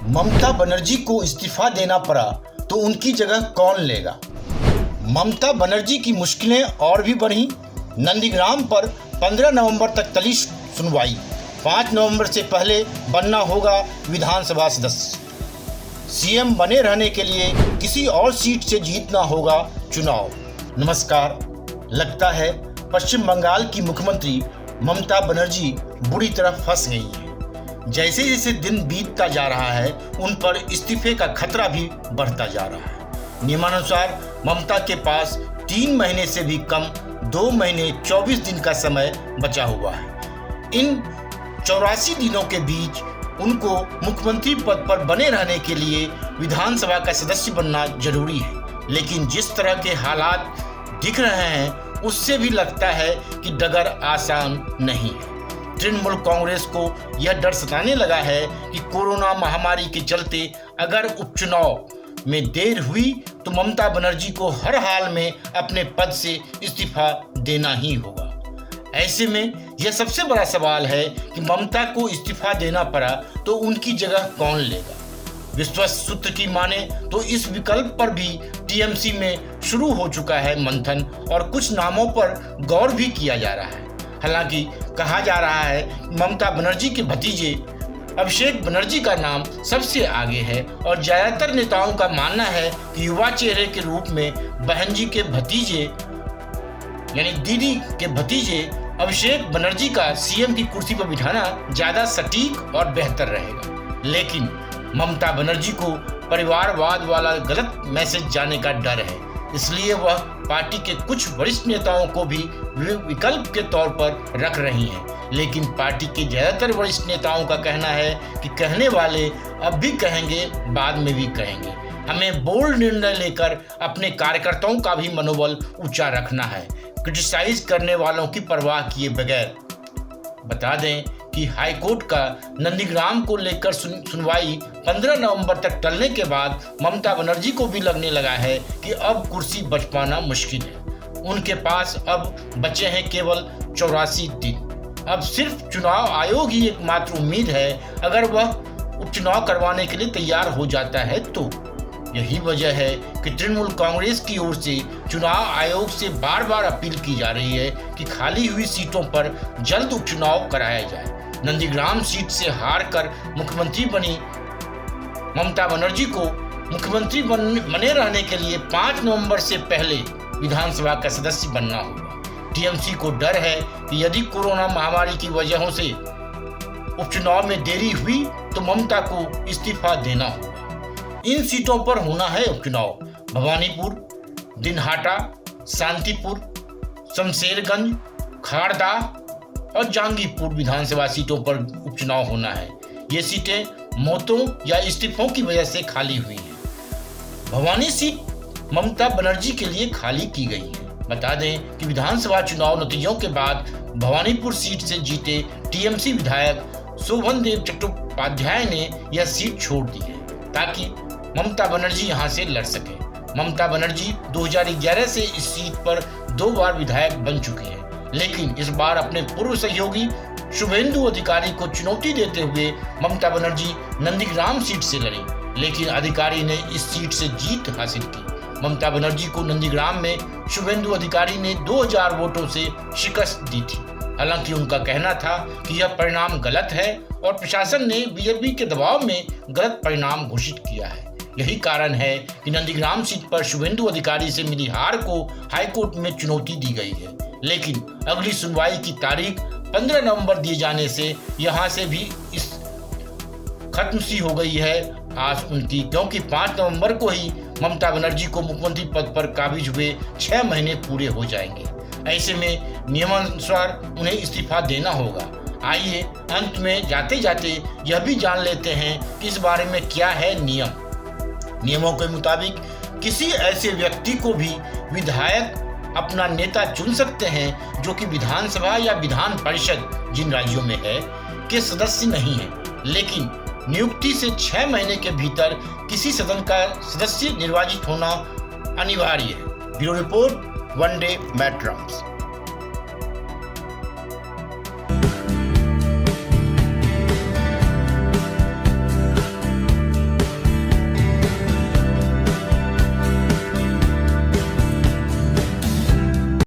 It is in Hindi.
ममता बनर्जी को इस्तीफा देना पड़ा तो उनकी जगह कौन लेगा। ममता बनर्जी की मुश्किलें और भी बढ़ी। नंदीग्राम पर 15 नवंबर तक टली सुनवाई। 5 नवंबर से पहले बनना होगा विधानसभा सदस्य। सीएम बने रहने के लिए किसी और सीट से जीतना होगा चुनाव। नमस्कार। लगता है पश्चिम बंगाल की मुख्यमंत्री ममता बनर्जी बुरी तरह फंस गई है। जैसे जैसे दिन बीतता जा रहा है उन पर इस्तीफे का खतरा भी बढ़ता जा रहा है। नियमानुसार ममता के पास 3 महीने से भी कम 2 महीने 24 दिन का समय बचा हुआ है। इन 84 दिनों के बीच उनको मुख्यमंत्री पद पर बने रहने के लिए विधानसभा का सदस्य बनना जरूरी है। लेकिन जिस तरह के हालात दिख रहे हैं उससे भी लगता है कि डगर आसान नहीं है। तृणमूल कांग्रेस को यह डर सताने लगा है कि कोरोना महामारी के चलते अगर उपचुनाव में देर हुई तो ममता बनर्जी को हर हाल में अपने पद से इस्तीफा देना ही होगा। ऐसे में यह सबसे बड़ा सवाल है कि ममता को इस्तीफा देना पड़ा तो उनकी जगह कौन लेगा। विश्वस्त सूत्र की माने तो इस विकल्प पर भी टीएमसी में शुरू हो चुका है मंथन और कुछ नामों पर गौर भी किया जा रहा है। हालांकि कहा जा रहा है ममता बनर्जी के भतीजे अभिषेक बनर्जी का नाम सबसे आगे है और ज्यादातर नेताओं का मानना है कि युवा चेहरे के रूप में बहन जी के भतीजे यानी दीदी के भतीजे अभिषेक बनर्जी का सीएम की कुर्सी पर बिठाना ज्यादा सटीक और बेहतर रहेगा। लेकिन ममता बनर्जी को परिवारवाद वाला गलत मैसेज जाने का डर है, इसलिए वह पार्टी के कुछ वरिष्ठ नेताओं को भी विकल्प के तौर पर रख रही हैं। लेकिन पार्टी के ज्यादातर वरिष्ठ नेताओं का कहना है कि कहने वाले अब भी कहेंगे, बाद में भी कहेंगे। हमें बोल्ड निर्णय लेकर अपने कार्यकर्ताओं का भी मनोबल ऊंचा रखना है, क्रिटिसाइज करने वालों की परवाह किए बगैर। बता दें कि हाईकोर्ट का नंदीग्राम को लेकर सुनवाई 15 नवंबर तक टलने के बाद ममता बनर्जी को भी लगने लगा है कि अब कुर्सी बच पाना मुश्किल है। उनके पास अब बचे हैं केवल 84 दिन। अब सिर्फ चुनाव आयोग ही एकमात्र उम्मीद है। अगर वह उपचुनाव करवाने के लिए तैयार हो जाता है तो यही वजह है कि तृणमूल कांग्रेस की ओर से चुनाव आयोग से बार बार अपील की जा रही है कि खाली हुई सीटों पर जल्द उपचुनाव कराया जाए। नंदीग्राम सीट से हार कर मुख्यमंत्री बनी ममता बनर्जी को मुख्यमंत्री बने रहने के लिए 5 नवंबर से पहले विधानसभा का सदस्य बनना होगा। टीएमसी को डर है कि यदि कोरोना महामारी की वजहों से उपचुनाव में देरी हुई तो ममता को इस्तीफा देना होगा। इन सीटों पर होना है उपचुनाव। भवानीपुर, दिनहाटा, शांतिपुर, शमशेरगंज, खारदा और जहांगीरपुर विधानसभा सीटों पर उपचुनाव होना है। ये सीटें मौतों या इस्तीफों की वजह से खाली हुई हैं। भवानी सीट ममता बनर्जी के लिए खाली की गई है। बता दें कि विधानसभा चुनाव नतीजों के बाद भवानीपुर सीट से जीते टीएमसी विधायक शोभनदेव चट्टोपाध्याय ने यह सीट छोड़ दी है ताकि ममता बनर्जी यहां से लड़ सके। ममता बनर्जी 2011 से इस सीट पर 2 बार विधायक बन चुकी है, लेकिन इस बार अपने पूर्व सहयोगी शुभेंदु अधिकारी को चुनौती देते हुए ममता बनर्जी नंदीग्राम सीट से लड़ी, लेकिन अधिकारी ने इस सीट से जीत हासिल की। ममता बनर्जी को नंदीग्राम में शुभेंदु अधिकारी ने 2000 वोटों से शिकस्त दी थी। हालांकि उनका कहना था कि यह परिणाम गलत है और प्रशासन ने बीजेपी के दबाव में गलत परिणाम घोषित किया है। यही कारण है कि नंदीग्राम सीट पर शुभेंदु अधिकारी से मिली हार को हाईकोर्ट में चुनौती दी गई है। लेकिन अगली सुनवाई की तारीख 15 नवंबर दिए जाने से यहां से भी इस खत्म सी हो गई है आस उनकी, क्योंकि 5 नवंबर को ही ममता बनर्जी को मुख्यमंत्री पद पर काबिज हुए 6 महीने पूरे हो जाएंगे। ऐसे में नियमानुसार उन्हें इस्तीफा देना होगा। आइए अंत में जाते जाते यह भी जान लेते हैं कि इस बारे में क्या है नियमों के मुताबिक किसी ऐसे व्यक्ति को भी विधायक अपना नेता चुन सकते हैं जो कि विधानसभा या विधान परिषद जिन राज्यों में है के सदस्य नहीं है, लेकिन नियुक्ति से 6 महीने के भीतर किसी सदन का सदस्य निर्वाचित होना अनिवार्य है। Bureau report, one day मैट्रम्स।